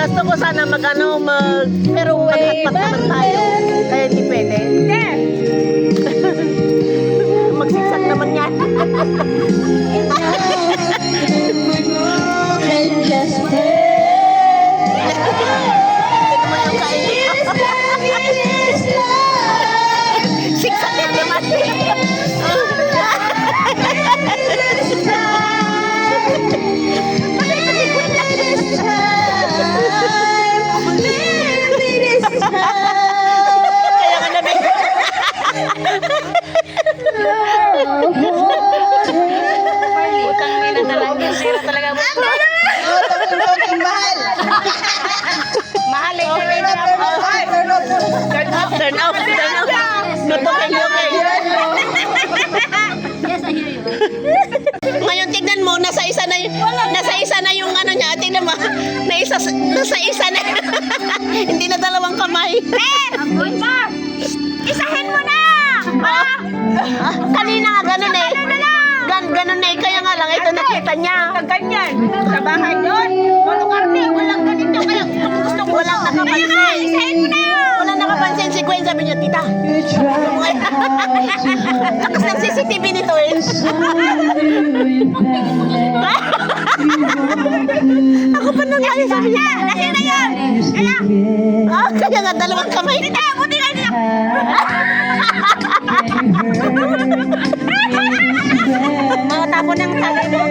Gusto ko sana pero maghatpat naman tayo. Kaya hindi pwede. Magsigsag naman yan. Sigsag na naman. Kaya nga namin. Utang nila talaga. Zero talaga mo. Mahal. Mahal eh. Turn out. Luto kayo kayo. Yes, I hear you. Ngayon tignan mo, nasa isa na yung ano niya. Tignan mo, nasa isa na. Hindi na dalawang kamay. Good pa! Isahin mo na! Kanina nga ganun eh. Ganun eh, kaya nga lang ito nakita niya. Ganyan. Sa bahay doon. Walang karne. Walang ganito. Kaya gusto ko Walang nakapansin. Isahin mo na! Walang nakapansin si Gwen, sabi niya, tita. Lakas ng CCTV nito eh. Ako pa nang tayo, sabi niya. Nasaan na yun? Kaya, Kaya nga dalawang kamay. tita, buti ka nila. Mga tapo ng tagay mo.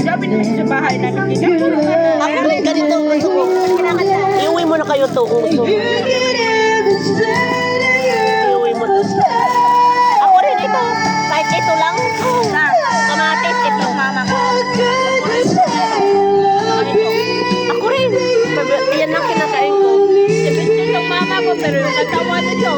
Sabi na sa bahay namin. Ako rin ganito ang gusto ko. Iuwi mo na kayo to kung gusto mo. Iuwi mo to. Ako rin ito. Kahit ito lang. Kamatis, ito mama ko. Ako rin. Yan ang kinakain ko. Depende ng mama ko, pero yung katawa nito.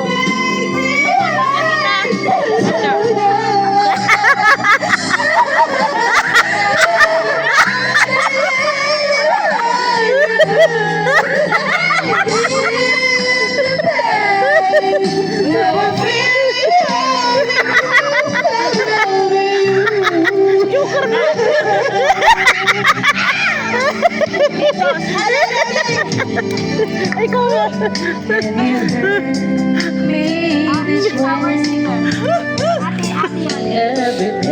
Ikaw nga. Our singer. Ate yun.